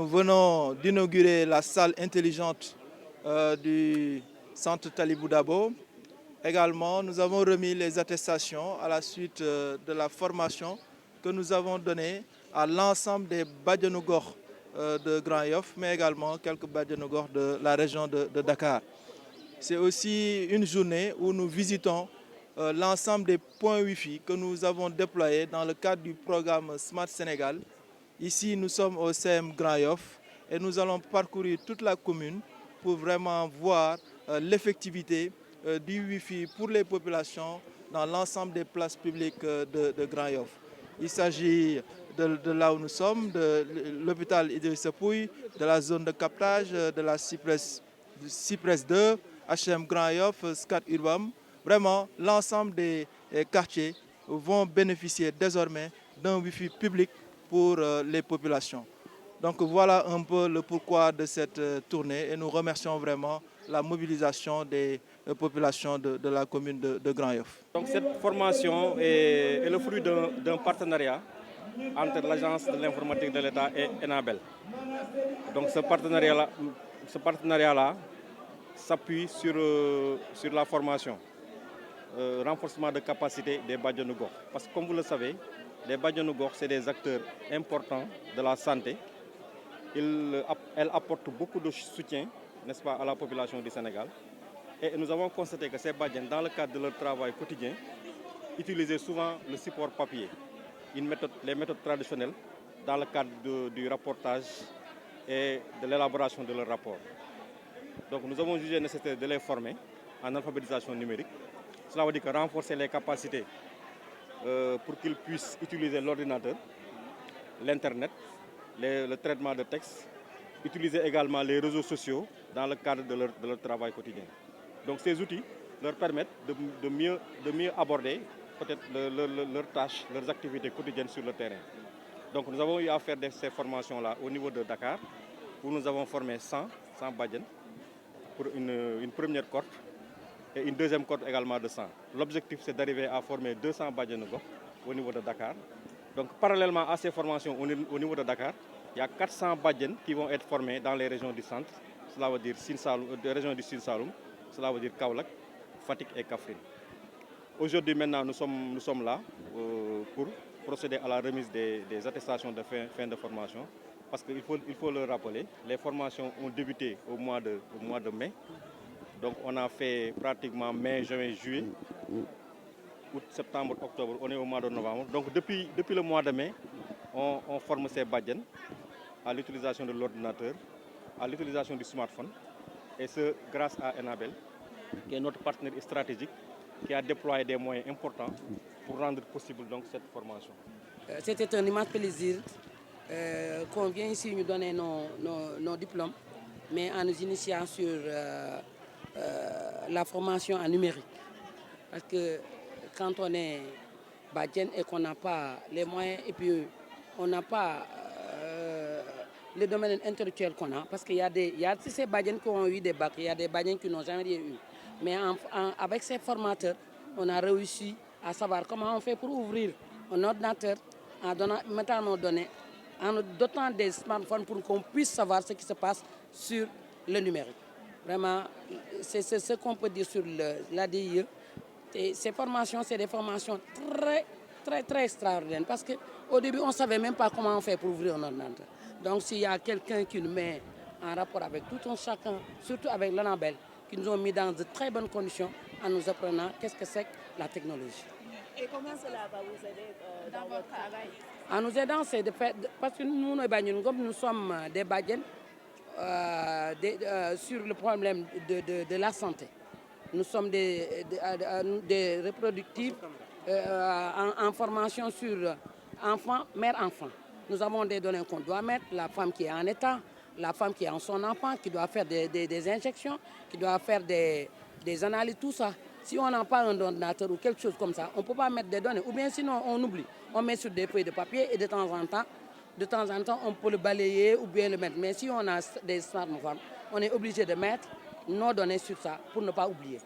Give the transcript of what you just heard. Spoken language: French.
Nous venons d'inaugurer la salle intelligente du centre Talibou Dabo. Également, nous avons remis les attestations à la suite de la formation que nous avons donnée à l'ensemble des Badianougor de Grand Yoff, mais également quelques Badianougor de la région de Dakar. C'est aussi une journée où nous visitons l'ensemble des points Wi-Fi que nous avons déployés dans le cadre du programme Smart Sénégal. Ici, nous sommes au CM Grand Yoff et nous allons parcourir toute la commune pour vraiment voir l'effectivité du Wi-Fi pour les populations dans l'ensemble des places publiques de Grand Yoff. Il s'agit de là où nous sommes, de l'hôpital Idrissa Pouye, de la zone de captage, de la Cypress 2, HM Grand Yoff, SCAT Urbam. Vraiment, l'ensemble des quartiers vont bénéficier désormais d'un Wi-Fi public pour les populations. Donc voilà un peu le pourquoi de cette tournée et nous remercions vraiment la mobilisation des populations de la commune de Grand Yoff. Donc cette formation est le fruit d'un partenariat entre l'Agence de l'informatique de l'État et Enabel. Donc ce partenariat-là s'appuie sur la formation, renforcement de capacité des Badianougor. Parce que comme vous le savez, les Badianougor, c'est des acteurs importants de la santé. Elles apportent beaucoup de soutien, n'est-ce pas, à la population du Sénégal. Et nous avons constaté que ces Badians, dans le cadre de leur travail quotidien, utilisaient souvent le support papier, les méthodes traditionnelles, dans le cadre du rapportage et de l'élaboration de leur rapport. Donc nous avons jugé nécessaire de les former en alphabétisation numérique. Cela veut dire que renforcer les capacités pour qu'ils puissent utiliser l'ordinateur, l'Internet, le traitement de texte, utiliser également les réseaux sociaux dans le cadre de leur travail quotidien. Donc ces outils leur permettent de mieux aborder peut-être leurs tâches, leurs activités quotidiennes sur le terrain. Donc nous avons eu à faire ces formations-là au niveau de Dakar, où nous avons formé 100 Badians pour une première cohorte et une deuxième cohorte également de 100. L'objectif, c'est d'arriver à former 200 Badianougor au niveau de Dakar. Donc parallèlement à ces formations au niveau de Dakar, il y a 400 Badians qui vont être formés dans les régions du centre, cela veut dire les régions du Sine Saloum, cela veut dire Kaolack, Fatick et Kaffrine. Aujourd'hui maintenant, nous sommes là pour procéder à la remise des attestations de fin de formation. Parce qu'il faut le rappeler, les formations ont débuté au mois de mai. Donc on a fait pratiquement mai, juin, juillet, août, septembre, octobre, on est au mois de novembre. Donc depuis le mois de mai, on forme ces Badians à l'utilisation de l'ordinateur, à l'utilisation du smartphone. Et ce, grâce à Enabel, qui est notre partenaire stratégique, qui a déployé des moyens importants pour rendre possible donc, cette formation. C'était un immense plaisir qu'on vienne ici nous donner nos diplômes, mais en nous initiant sur la formation en numérique. Parce que quand on est Badien et qu'on n'a pas les moyens et puis on n'a pas le domaine intellectuel qu'on a, parce qu'il y a ces Badiens qui ont eu des bacs, il y a des Badiens qui n'ont jamais rien eu. Mais avec ces formateurs, on a réussi à savoir comment on fait pour ouvrir un ordinateur en mettant nos données, en nous dotant des smartphones pour qu'on puisse savoir ce qui se passe sur le numérique. Vraiment, c'est ce qu'on peut dire sur l'ADIE. Et ces formations, c'est des formations très extraordinaires parce qu'au début, on ne savait même pas comment on fait pour ouvrir un ordinateur. Donc s'il y a quelqu'un qui nous met en rapport avec tout un chacun, surtout avec l'Enabel, qui nous ont mis dans de très bonnes conditions en nous apprenant qu'est-ce que c'est que la technologie. Et comment cela va vous aider dans votre travail? En nous aidant, c'est de faire, parce que nous sommes des Badiens sur le problème de la santé. Nous sommes des reproductifs en formation sur enfant, mère-enfant. Nous avons des données qu'on doit mettre, la femme qui est en état, la femme qui est en son enfant, qui doit faire des injections, qui doit faire des analyses, tout ça. Si on n'a pas un ordinateur ou quelque chose comme ça, on ne peut pas mettre des données. Ou bien sinon, on oublie. On met sur des feuilles de papier et de temps en temps, on peut le balayer ou bien le mettre. Mais si on a des smartphones, on est obligé de mettre nos données sur ça pour ne pas oublier.